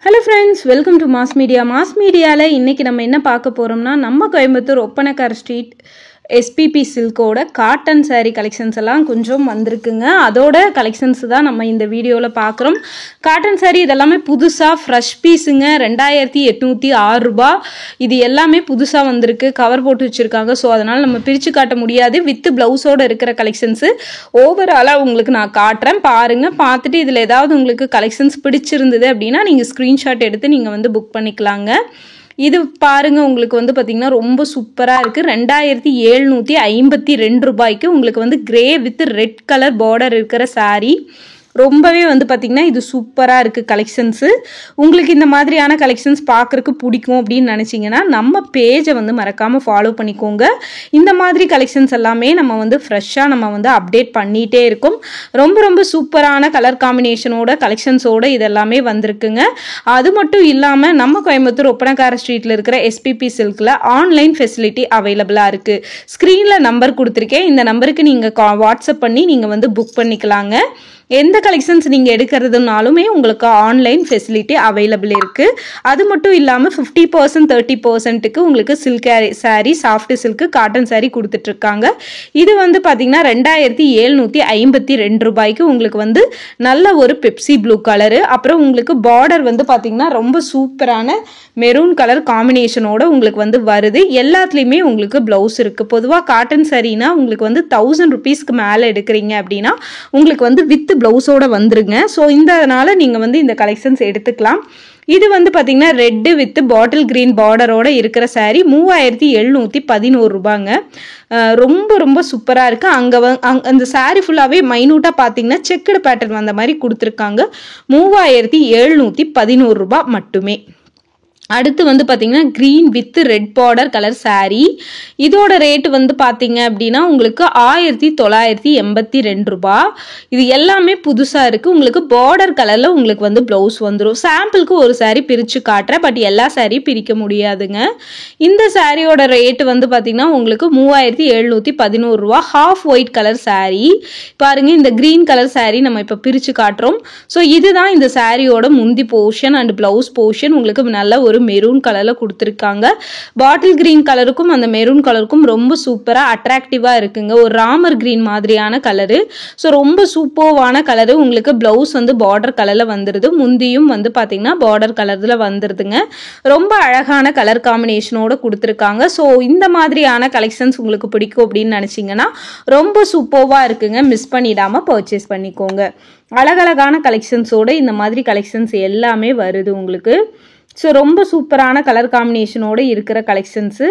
Hello friends, welcome to Mass Media. Mass Media la இன்னைக்கு நம்ம என்ன பார்க்க போறோம்னா நம்ம கோயம்புத்தூர் ஒப்பனக்கார ஸ்ட்ரீட் SPP சில்கோட காட்டன் saree கலெக்ஷன்ஸ் எல்லாம் கொஞ்சம் வந்திருக்குங்க. அதோட கலெக்ஷன்ஸ் தான் நம்ம இந்த வீடியோல பார்க்குறோம். காட்டன் saree இதெல்லாமே புதுசா ஃப்ரெஷ் பீஸுங்க. 2806 ரூபாய். இது எல்லாமே புதுசா வந்திருக்கு. கவர் போட்டு வச்சிருக்காங்க. ஸோ அதனால நம்ம பிரிச்சு காட்ட முடியாது. வித் பிளவுஸோட இருக்கிற கலெக்ஷன்ஸ் ஓவராலா உங்களுக்கு நான் காட்டுறேன். பாருங்க. பார்த்துட்டு இதுல ஏதாவது உங்களுக்கு கலெக்ஷன்ஸ் பிடிச்சிருந்தது அப்படின்னா நீங்க ஸ்கிரீன்ஷாட் எடுத்து நீங்க வந்து புக் பண்ணிக்கலாங்க. இது பாருங்க உங்களுக்கு வந்து பாத்தீங்கன்னா ரொம்ப சூப்பரா இருக்கு. 2752 ரூபாய்க்கு உங்களுக்கு வந்து grey with red colour border இருக்கிற saree. ரொம்பவே வந்து பாத்தீங்கன்னா இது சூப்பரா இருக்கு கலெக்ஷன்ஸ். உங்களுக்கு இந்த மாதிரியான கலெக்ஷன்ஸ் பார்க்கறதுக்கு பிடிக்கும் அப்படின்னு நினைச்சீங்கன்னா நம்ம பேஜை வந்து மறக்காம ஃபாலோ பண்ணிக்கோங்க. இந்த மாதிரி கலெக்ஷன்ஸ் எல்லாமே நம்ம வந்து ஃப்ரெஷ்ஷா நம்ம வந்து அப்டேட் பண்ணிட்டே இருக்கோம். ரொம்ப ரொம்ப சூப்பரான கலர் காம்பினேஷனோட கலெக்ஷன்ஸோட இதெல்லாமே வந்திருக்குங்க. அது மட்டும் இல்லாம நம்ம கோயம்புத்தூர் ஒப்பனக்கார ஸ்ட்ரீட்ல இருக்கிற SPP சில்க்ல ஆன்லைன் ஃபெசிலிட்டி அவைலபிளா இருக்கு. ஸ்கிரீன்ல நம்பர் கொடுத்துருக்கேன். இந்த நம்பருக்கு நீங்க வாட்ஸ்அப் பண்ணி நீங்க வந்து புக் பண்ணிக்கலாங்க. எந்த கலெக்ஷன்ஸ் நீங்க எடுக்கிறதுனாலுமே உங்களுக்கு ஆன்லைன் ஃபெசிலிட்டி அவைலபிள் இருக்கு. அது மட்டும் இல்லாம 50% 30%க்கு உங்களுக்கு silk saree, soft silk, cotton saree கொடுத்துட்டு இருக்காங்க. இது வந்து பாத்தீங்கன்னா 2752 ரூபாய்க்கு உங்களுக்கு வந்து நல்ல ஒரு பெப்சி ப்ளூ கலரு. அப்புறம் உங்களுக்கு பார்டர் வந்து பாத்தீங்கன்னா ரொம்ப சூப்பரான மெரூன் கலர் காம்பினேஷனோட உங்களுக்கு வந்து வருது. எல்லாத்துலயுமே உங்களுக்கு பிளவுஸ் இருக்கு. பொதுவா காட்டன் சாரீனா உங்களுக்கு வந்து 1000 ரூபீஸ்க்கு மேல எடுக்கிறீங்க அப்படின்னா உங்களுக்கு வந்து வித் பிளவுஸோட வந்துருங்க. ஸோ இதனால நீங்க வந்து இந்த கலெக்ஷன்ஸ் எடுத்துக்கலாம். இது வந்து பாத்தீங்கன்னா ரெட் வித் பாட்டில் கிரீன் பார்டரோட இருக்கிற saree 3711 ரூபாங்க. ரொம்ப ரொம்ப சூப்பரா இருக்கு. அந்த saree ஃபுல்லாவே மைனூட்டா பாத்தீங்கன்னா செக்குடு பேட்டர்ன் வந்த மாதிரி கொடுத்துருக்காங்க. 3711 ரூபாய் மட்டுமே. அடுத்து வந்து பாத்தீங்கன்னா green with red border colour saree. இதோட ரேட் வந்து பாத்தீங்க அப்படின்னா உங்களுக்கு 1982 ரூபாய். இது எல்லாமே புதுசா இருக்கு. உங்களுக்கு பார்டர் கலர்ல உங்களுக்கு வந்து பிளவுஸ் வந்துடும். சாம்பிளுக்கு ஒரு saree பிரிச்சு காட்டுறேன். பட் எல்லா saree பிரிக்க முடியாதுங்க. இந்த சாரியோட ரேட் வந்து பாத்தீங்கன்னா உங்களுக்கு 3711 ரூபாய். Half white colour saree. பாருங்க இந்த கிரீன் கலர் saree நம்ம இப்ப பிரிச்சு காட்டுறோம். ஸோ இதுதான் இந்த சாரியோட முந்தி போர்ஷன் அண்ட் பிளவுஸ் போர்ஷன். உங்களுக்கு நல்ல ஒரு மெரூன் கலர்ல கொடுத்திருக்காங்க. பாட்டில் கிரீன் கலருக்கும் அந்த மெரூன் கலருக்கும் ரொம்ப சூப்பரா அட்ராக்டிவா இருக்குங்க. ஒரு ராமர் கிரீன் மாதிரியான கலரு. ஸோ ரொம்ப சூப்பர்வான கலரு. உங்களுக்கு பிளவுஸ் வந்து பார்டர் கலர்ல வந்துருது. முந்தியும் வந்து பாத்தீங்கன்னா பார்டர் கலர்ல வந்துருதுங்க. ரொம்ப அழகான கலர் காம்பினேஷனோட கொடுத்திருக்காங்க. ஸோ இந்த மாதிரியான கலெக்ஷன்ஸ் உங்களுக்கு பிடிக்கும் அப்படின்னு நினைச்சீங்கன்னா ரொம்ப சூப்பர்வா இருக்குங்க. மிஸ் பண்ணிடாம பர்ச்சேஸ் பண்ணிக்கோங்க. அழகழகான கலெக்ஷன்ஸோட இந்த மாதிரி கலெக்ஷன்ஸ் எல்லாமே வருது உங்களுக்கு. ஸோ ரொம்ப சூப்பரான கலர் காம்பினேஷனோட இருக்கிற கலெக்ஷன்ஸு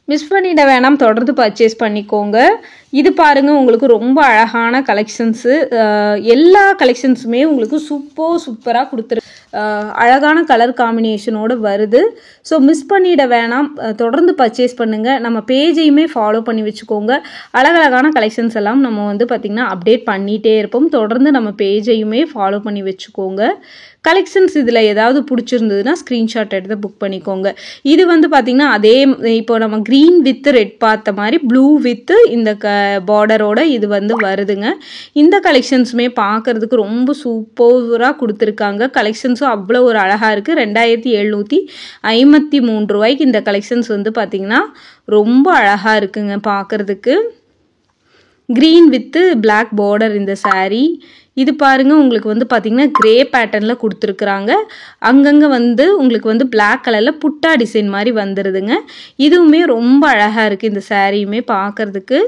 மிஸ் பண்ணிட வேணாம். தொடர்ந்து பர்ச்சேஸ் பண்ணிக்கோங்க. இது பாருங்க உங்களுக்கு ரொம்ப அழகான கலெக்ஷன்ஸு. எல்லா கலெக்ஷன்ஸுமே உங்களுக்கு சூப்பராக கொடுத்துரு அழகான கலர் காம்பினேஷனோட வருது. ஸோ மிஸ் பண்ணிட வேணாம். தொடர்ந்து பர்ச்சேஸ் பண்ணுங்க. நம்ம பேஜையுமே ஃபாலோ பண்ணி வச்சுக்கோங்க. அழகழகான கலெக்ஷன்ஸ் எல்லாம் நம்ம வந்து பார்த்திங்கன்னா அப்டேட் பண்ணிகிட்டே இருப்போம். தொடர்ந்து நம்ம பேஜையுமே ஃபாலோ பண்ணி வச்சுக்கோங்க. கலெக்ஷன்ஸ் இதில் ஏதாவது பிடிச்சிருந்ததுன்னா ஸ்க்ரீன்ஷாட் எடுத்து புக் பண்ணிக்கோங்க. இது வந்து பார்த்திங்கன்னா அதே இப்போ நம்ம க்ரீன் வித் ரெட் பார்த்த மாதிரி ப்ளூ வித் இந்த பார்டரோட இது வந்து வருதுங்க. இந்த கலெக்ஷன்ஸுமே பார்க்கறதுக்கு ரொம்ப சூப்பராக கொடுத்துருக்காங்க. கலெக்ஷன்ஸும் அவ்வளோ ஒரு அழகாக இருக்குது. 2753 ரூபாய்க்கு இந்த கலெக்ஷன்ஸ் வந்து பார்த்திங்கன்னா ரொம்ப அழகாக இருக்குங்க பார்க்கறதுக்கு. க்ரீன் வித்து பிளாக் பார்டர் இந்த saree. இது பாருங்க உங்களுக்கு வந்து பாத்தீங்கன்னா கிரே பேட்டர்ன்ல கொடுத்துருக்குறாங்க. அங்கங்க வந்து உங்களுக்கு வந்து பிளாக் கலர்ல புட்டா டிசைன் மாதிரி வந்துருதுங்க. இதுவுமே ரொம்ப அழகா இருக்கு இந்த சாரியுமே பார்க்கறதுக்கு.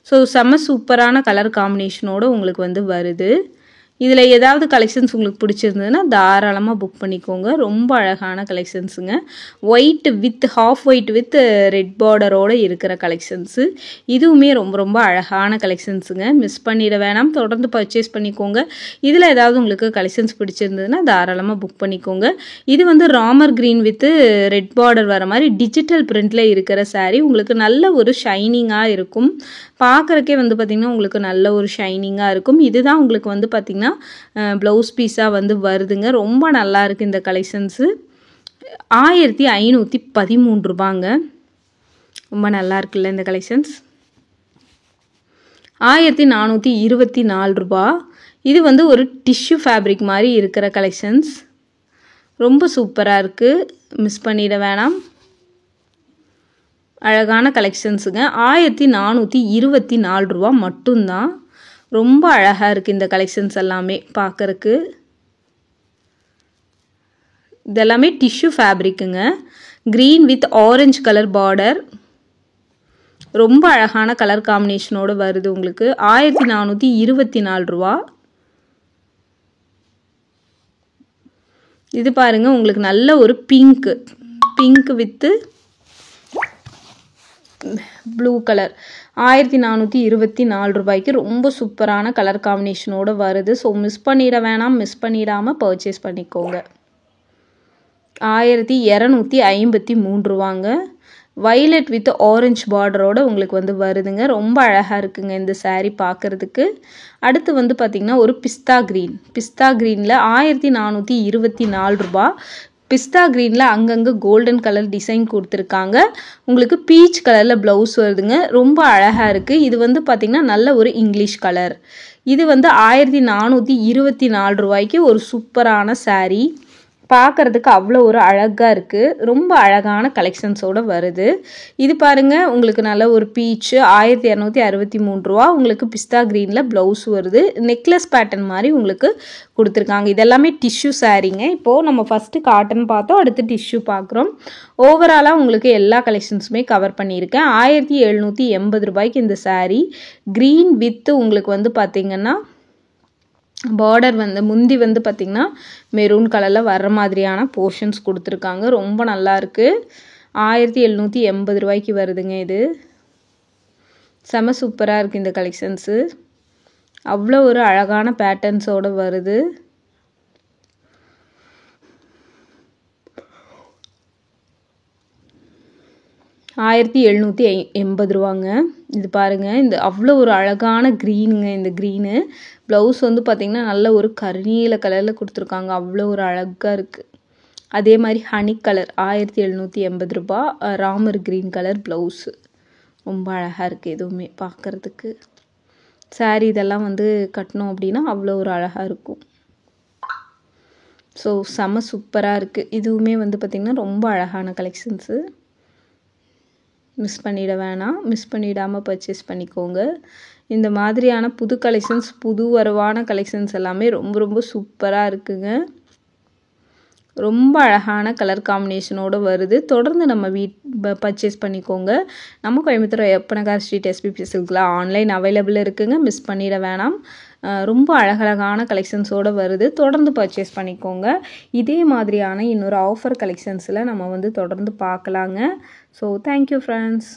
ஸோ செம்ம சூப்பரான கலர் காம்பினேஷனோட உங்களுக்கு வந்து வருது. இதில் ஏதாவது கலெக்ஷன்ஸ் உங்களுக்கு பிடிச்சிருந்ததுன்னா தாராளமாக புக் பண்ணிக்கோங்க. ரொம்ப அழகான கலெக்ஷன்ஸுங்க. White with half white with red பார்டரோடு இருக்கிற கலெக்ஷன்ஸு. இதுவுமே ரொம்ப ரொம்ப அழகான கலெக்ஷன்ஸுங்க. மிஸ் பண்ணிட வேணாம். தொடர்ந்து பர்ச்சேஸ் பண்ணிக்கோங்க. இதில் ஏதாவது உங்களுக்கு கலெக்ஷன்ஸ் பிடிச்சிருந்ததுன்னா தாராளமாக புக் பண்ணிக்கோங்க. இது வந்து Ramar green with red border வர மாதிரி டிஜிட்டல் பிரிண்டில் இருக்கிற saree. உங்களுக்கு நல்ல ஒரு ஷைனிங்காக இருக்கும். பார்க்குறக்கே வந்து பார்த்திங்கன்னா உங்களுக்கு நல்ல ஒரு ஷைனிங்காக இருக்கும். இதுதான் உங்களுக்கு வந்து பார்த்திங்கன்னா ப்ளவுஸ் பீஸாக வந்து வருதுங்க. ரொம்ப நல்லா இருக்குது இந்த கலெக்ஷன்ஸு. 1513 ரூபாங்க. ரொம்ப நல்லா இருக்குல்ல இந்த கலெக்ஷன்ஸ். 1424 ரூபா. இது வந்து ஒரு டிஷ்யூ ஃபேப்ரிக் மாதிரி இருக்கிற கலெக்ஷன்ஸ். ரொம்ப சூப்பராக இருக்குது, மிஸ் பண்ணிட வேணாம். அழகான கலெக்ஷன்ஸுங்க. 1424 ரூபா மட்டும்தான். ரொம்ப அழகாக இருக்குது இந்த கலெக்ஷன்ஸ் எல்லாமே பார்க்குறக்கு. இதெல்லாமே டிஷ்யூ ஃபேப்ரிக்குங்க. Green with orange colour border. ரொம்ப அழகான கலர் காம்பினேஷனோடு வருது உங்களுக்கு. 1424 ரூபா. இது பாருங்கள், உங்களுக்கு நல்ல ஒரு பிங்க் வித்து ப்ளூ கலர். 1424 ரூபாய்க்கு ரொம்ப சூப்பரான கலர் காம்பினேஷனோடு வருது. ஸோ மிஸ் பண்ணிட வேணாம், மிஸ் பண்ணிடாமல் பர்ச்சேஸ் பண்ணிக்கோங்க. 1253 ரூபாங்க. வைலட் வித் ஆரஞ்சு பார்டரோடு உங்களுக்கு வந்து வருதுங்க. ரொம்ப அழகாக இருக்குங்க இந்த saree பார்க்குறதுக்கு. அடுத்து வந்து பார்த்திங்கன்னா ஒரு பிஸ்தா க்ரீனில் 1424 ரூபா. பிஸ்தா க்ரீனில் அங்கங்கே கோல்டன் கலர் டிசைன் கொடுத்துருக்காங்க. உங்களுக்கு பீச் கலரில் ப்ளவுஸ் வருதுங்க. ரொம்ப அழகாக இருக்குது. இது வந்து பார்த்திங்கன்னா நல்ல ஒரு இங்கிலீஷ் கலர். இது வந்து 1424 ரூபாய்க்கு ஒரு சூப்பரான saree. பார்க்குறதுக்கு அவ்வளோ ஒரு அழகாக இருக்குது. ரொம்ப அழகான கலெக்ஷன்ஸோடு வருது. இது பாருங்கள், உங்களுக்கு நல்ல ஒரு பீச்சு. 1263 ரூபா. உங்களுக்கு பிஸ்தா க்ரீனில் ப்ளவுஸ் வருது. நெக்லஸ் பேட்டர்ன் மாதிரி உங்களுக்கு கொடுத்துருக்காங்க. இதெல்லாமே டிஷ்யூ சாரீங்க. இப்போது நம்ம ஃபஸ்ட்டு காட்டன் பார்த்தோம், அடுத்து டிஷ்யூ பார்க்குறோம். ஓவராலாக உங்களுக்கு எல்லா கலெக்ஷன்ஸுமே கவர் பண்ணியிருக்கேன். 1780 ரூபாய்க்கு இந்த saree. க்ரீன் வித்து உங்களுக்கு வந்து பார்த்திங்கன்னா பார்டர் வந்து முந்தி வந்து பார்த்திங்கன்னா மெரூன் கலரில் வர்ற மாதிரியான போர்ஷன்ஸ் கொடுத்துருக்காங்க. ரொம்ப நல்லா இருக்குது. 1780 ரூபாய்க்கு வருதுங்க. இது செம சூப்பராக இருக்குது இந்த கலெக்ஷன்ஸு. அவ்வளோ ஒரு அழகான பேட்டர்ன்ஸோடு வருது. ரூபாங்க. இது பாருங்கள், இந்த அவ்வளோ ஒரு அழகான க்ரீனுங்க. இந்த க்ரீனு ப்ளவுஸ் வந்து பார்த்திங்கன்னா நல்ல ஒரு கருநீல கலரில் கொடுத்துருக்காங்க. அவ்வளோ ஒரு அழகாக இருக்குது. அதே மாதிரி ஹனி கலர் 1780 ரூபா. Ramar green colour blouse. ரொம்ப அழகாக இருக்குது எதுவுமே பார்க்குறதுக்கு. saree இதெல்லாம் வந்து கட்டணும் அப்படின்னா அவ்வளோ ஒரு அழகாக இருக்கும். ஸோ செம சூப்பராக இருக்குது. இதுவுமே வந்து பார்த்திங்கன்னா ரொம்ப அழகான கலெக்ஷன்ஸு. மிஸ் பண்ணிட வேணாம், மிஸ் பண்ணிடாமல் பர்ச்சேஸ் பண்ணிக்கோங்க. இந்த மாதிரியான புது கலெக்ஷன்ஸ், புது வரவான கலெக்ஷன்ஸ் எல்லாமே ரொம்ப ரொம்ப சூப்பராக இருக்குங்க. ரொம்ப அழகான கலர் காம்பினேஷனோடு வருது. தொடர்ந்து நம்ம பர்ச்சேஸ் பண்ணிக்கோங்க. நம்ம கோயம்புத்தூர் எப்பனகார் ஸ்ட்ரீட் SPP சில்க்லாம் ஆன்லைன் அவைலபிள் இருக்குங்க. மிஸ் பண்ணிட வேணாம். ரொம்ப அழகழகான கலெக்ஷன்ஸோடு வருது. தொடர்ந்து பர்ச்சேஸ் பண்ணிக்கோங்க. இதே மாதிரியான இன்னொரு ஆஃபர் கலெக்ஷன்ஸில் நம்ம வந்து தொடர்ந்து பார்க்கலாங்க. So thank you friends.